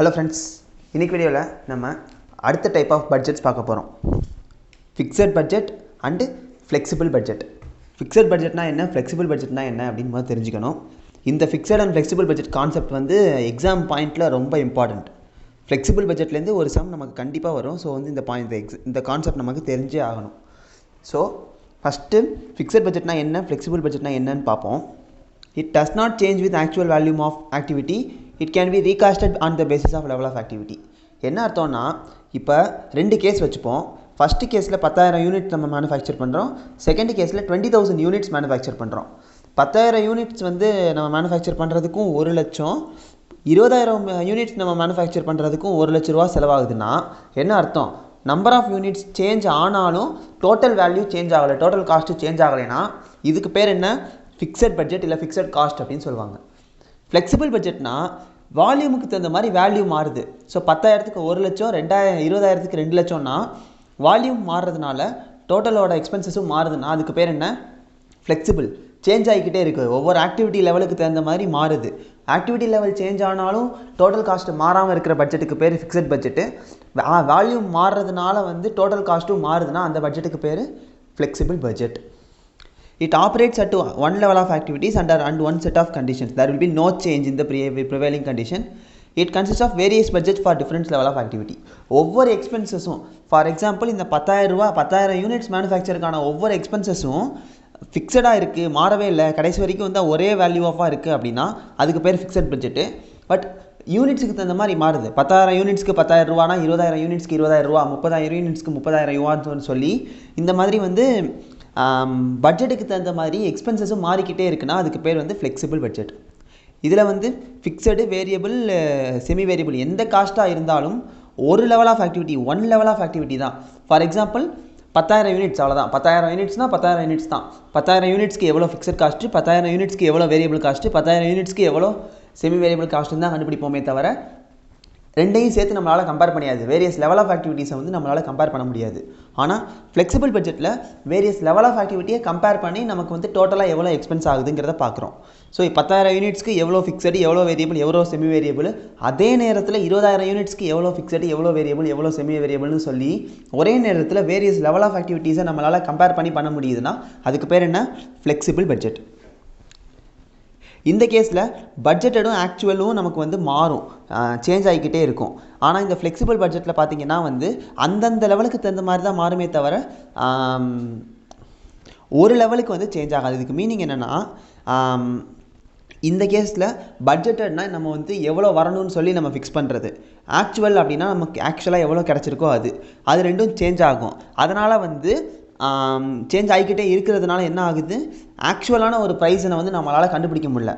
Hello friends, in this video, we will see the type of budgets. Fixed budget and flexible budget. Fixed budget is flexible budget. This fixed and flexible budget concept is exam point very important. Flexible budget is a sum so the concept is so first fixed budget is flexible budget is it does not change with actual volume of activity. It can be recasted on the basis of level of activity. என்ன அர்த்தம்னா இப்போ ரெண்டு case வெச்சுப்போம். First கேஸ்ல 10000 unit நம்ம manufacture பண்றோம். Second கேஸ்ல 20000 units manufacture பண்றோம். 10000 units நம்ம manufacture பண்றதுக்கும் 1 லட்சம் 20000 யூனிட்ஸ் நம்ம manufacture பண்றதுக்கும் 1 லட்சம் ரூபாய் செலவாகுதுன்னா என்ன அர்த்தம்? நம்பர் ஆஃப் யூனிட்ஸ் சேஞ்ச் ஆனாலும் டோட்டல் வேல்யூ சேஞ்ச் ஆகல, டோட்டல் காஸ்ட் சேஞ்ச் ஆகலைனா இதுக்கு பேர் என்ன? ஃபிக்ஸட் பட்ஜெட் இல்ல ஃபிக்ஸட் காஸ்ட் அப்படினு சொல்வாங்க. ஃப்ளெக்சிபிள் பட்ஜெட்னா வால்யூமுக்கு தகுந்த மாதிரி வேல்யூ மாறுது. ஸோ 10000க்கு 1 லட்சம் 20000க்கு 2 லட்சம்னா வால்யூம் மாறுறதுனால டோட்டலோட எக்ஸ்பென்சஸும் மாறுதுன்னா அதுக்கு பேர் என்ன? ஃப்ளெக்சிபிள். சேஞ்ச் ஆகிக்கிட்டே இருக்குது, ஒவ்வொரு ஆக்டிவிட்டி லெவலுக்கு தகுந்த மாதிரி மாறுது. ஆக்டிவிட்டி லெவல் சேஞ்ச் ஆனாலும் டோட்டல் காஸ்ட் மாறாமல் இருக்கிற பட்ஜெட்டுக்கு பேர் ஃபிக்ஸட் பட்ஜெட்டு. வால்யூம் மாறுறதுனால டோட்டல் காஸ்ட்டும் மாறுதுன்னா அந்த பட்ஜெட்டுக்கு பேர் flexible budget. It operates at one level of activities and one set of conditions. There will be no change in the prevailing condition. It consists of various budgets for different level of activity. ஒவ்வொரு எக்ஸ்பென்சஸும் for example இந்த 10000 units மேனுஃபேக்சருக்கான ஒவ்வொரு எக்ஸ்பென்சஸும் ஃபிக்ஸடாக இருக்குது, மாறவே இல்லை, கடைசி வரைக்கும் ஒரே value ஆஃபாக இருக்குது அப்படின்னா அதுக்கு பேர் ஃபிக்ஸட் பட்ஜெட்டு. பட் யூனிட்ஸுக்கு தகுந்த மாதிரி மாறுது. 10000 யூனிட்ஸ்க்கு 10000 ரூபானா 20000 யூனிட்ஸ்க்கு 20000 ரூபா, 30000 யூனிட்ஸ்க்கு 30000 ரூபான்னு சொல்லி இந்த மாதிரி பட்ஜெட்டுக்கு தகுந்த மாதிரி எக்ஸ்பென்சஸும் மாறிக்கிட்டே இருக்குன்னா அதுக்கு பேர் ஃப்ளெக்சிபிள் பட்ஜெட். இதில் ஃபிக்ஸடு, வேரியபிள், செமி வேரியபிள் எந்த காஸ்ட்டாக இருந்தாலும் ஒரு level of activity, one level of activity தான். ஃபார் எக்ஸாம்பிள் 10000 யூனிட்ஸ், அவ்வளோதான். 10000 யூனிட்ஸ்னால் 10000 யூனிட்ஸ் தான். 10000 யூனிட்ஸ்க்கு எவ்வளோ ஃபிக்ஸட் காஸ்ட்டு, 10000 யூனிட்ஸ்க்கு எவ்வளோ வேரியபிள் காஸ்ட்டு, 10000 யூனிட்ஸ்க்கு எவ்வளோ செமி வேரியபிள் காஸ்ட்டுன்னு தான் கண்டுபிடிப்போமே தவிர ரெண்டையும் சேர்த்து நம்மளால் கம்பேர் பண்ணியாது. வேரியஸ் லெவல் ஆஃப் ஆக்டிவிட்டீஸை நம்மளால் கம்பேர் பண்ண முடியாது. ஆனால் ஃப்ளெக்சிபிள் பட்ஜெட்டில் வேரியஸ் லெவல் ஆஃப் ஆக்டிவிட்டியை கம்பேர் பண்ணி நமக்கு டோட்டலாக எவ்வளோ எக்ஸ்பென்ஸ் ஆகுதுங்கிறத பார்க்குறோம். ஸோ 10000 யூனிட்ஸ்க்கு எவ்வளோ ஃபிக்ஸடு, எவ்வளோ வேரியபிள், எவ்வளோ செமி வேரியபிள், அதே நேரத்தில் 20000 யூனிட்ஸ்க்கு எவ்வளோ ஃபிக்ஸடு, எவ்வளோ வேரியபிள், எவ்வளோ செமி வேரியபிள்னு சொல்லி ஒரே நேரத்தில் வேரியஸ் லெவல் ஆஃப் ஆக்டிவிட்டீஸை நம்மளால் கம்பேர் பண்ண முடியுதுன்னா அதுக்கு பேர் என்ன? Flexible budget. இந்த கேஸில் பட்ஜெட்டடும் ஆக்சுவலும் நமக்கு மாறும், சேஞ்ச் ஆகிக்கிட்டே இருக்கும். ஆனால் இந்த ஃப்ளெக்சிபிள் பட்ஜெட்டில் பார்த்திங்கன்னா அந்தந்த லெவலுக்கு தகுந்த மாதிரி தான் மாறுமே தவிர ஒரு லெவலுக்கு சேஞ்ச் ஆகாது. இதுக்கு மீனிங் என்னென்னா இந்த கேஸில் பட்ஜெட்டட்னா நம்ம எவ்வளோ வரணும்னு சொல்லி நம்ம ஃபிக்ஸ் பண்ணுறது, ஆக்சுவல் அப்படின்னா நமக்கு ஆக்சுவலாக எவ்வளோ கிடச்சிருக்கோ அது ரெண்டும் சேஞ்ச் ஆகும். அதனால் சேஞ்ச் ஆகிக்கிட்டே இருக்கிறதுனால என்ன ஆகுது? ஆக்சுவலான ஒரு ப்ரைஸை நம்மளால் கண்டுபிடிக்க முடியல.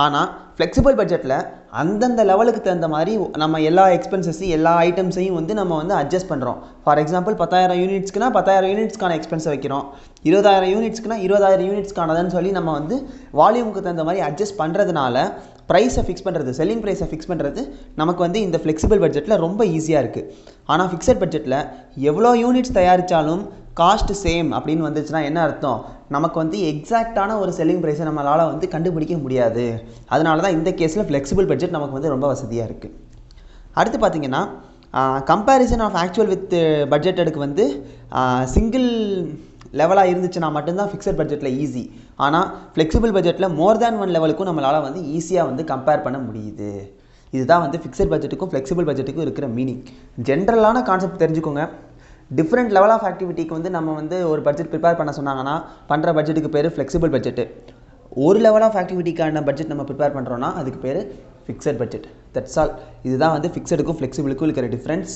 ஆனால் ஃப்ளெக்சிபிள் பட்ஜெட்டில் அந்தந்த லெவலுக்கு தகுந்த மாதிரி நம்ம எல்லா எக்ஸ்பென்சஸையும் எல்லா ஐட்டம்ஸையும் நம்ம அட்ஜஸ்ட் பண்ணுறோம். ஃபார் எக்ஸாம்பிள் 10000 யூனிட்ஸ்க்குனா 10000 யூனிட்ஸ்க்கான எக்ஸ்பென்ஸை வைக்கிறோம், 20000 யூனிட்ஸ்க்குனா 20000 யூனிட்ஸ்க்கானதுன்னு சொல்லி நம்ம வால்யூமுக்கு தகுந்த மாதிரி அட்ஜஸ்ட் பண்ணுறதுனால ப்ரைஸை ஃபிக்ஸ் பண்ணுறது, செல்லிங் ப்ரைஸை ஃபிக்ஸ் பண்ணுறது நமக்கு இந்த ஃப்ளெக்சிபிள் பட்ஜெட்டில் ரொம்ப ஈஸியாக இருக்குது. ஆனால் ஃபிக்ஸட் பட்ஜெட்டில் எவ்வளோ யூனிட்ஸ் தயாரித்தாலும் காஸ்ட் சேம் அப்படின்னு வந்துச்சுன்னா என்ன அர்த்தம்? நமக்கு எக்ஸாக்டான ஒரு செல்லிங் ப்ரைஸை நம்மளால் கண்டுபிடிக்க முடியாது. அதனால தான் இந்த கேஸில் ஃப்ளெக்சிபிள் பட்ஜெட் நமக்கு ரொம்ப வசதியாக இருக்குது. அடுத்து பார்த்திங்கன்னா கம்பேரிசன் ஆஃப் ஆக்சுவல் வித் பட்ஜெட்டுக்கு சிங்கிள் லெவலாக இருந்துச்சுன்னா மட்டும்தான் ஃபிக்ஸட் பட்ஜெட்டில் ஈஸி. ஆனால் ஃப்ளெக்சிபிள் பட்ஜெட்டில் மோர் தேன் ஒன் லெவலுக்கும் நம்மளால் ஈஸியாக கம்பேர் பண்ண முடியுது. இதுதான் ஃபிக்ஸட் பட்ஜெட்டுக்கும் ஃப்ளெக்சிபிள் பட்ஜெட்டுக்கும் இருக்கிற மீனிங். ஜென்ரலான கான்செப்ட் தெரிஞ்சுக்கோங்க. டிஃப்ரெண்ட் லெவல் ஆஃப் ஆக்டிவிட்டிக்கு நம்ம ஒரு பட்ஜெட் ப்ரிப்பேர் பண்ண சொன்னாங்கன்னா பண்ணுற பட்ஜெட்டுக்கு பேர் ஃப்ளெக்சிபிள் பட்ஜெட்டு. ஒரு லெவல் ஆஃப் ஆக்டிவிட்டிக்கான பட்ஜெட் நம்ம ப்ரிப்பேர் பண்ணுறோன்னா அதுக்கு பேர் ஃபிக்ஸட் பட்ஜெட். That's all. இதுதான் ஃபிக்ஸடுக்கும் ஃப்ளெக்சிபிளுக்கும் இருக்கிற டிஃப்ரென்ஸ்.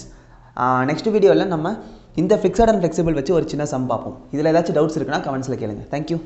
நெக்ஸ்ட் வீடியோவில் நம்ம இந்த ஃபிக்ஸட் அண்ட் ஃப்ளெக்சிபிள் வச்சு ஒரு சின்ன சம் பார்ப்போம். இதில் ஏதாச்சும் டவுட்ஸ் இருக்குன்னா கமெண்ட்ஸில் கேளுங்க. தேங்க்யூ.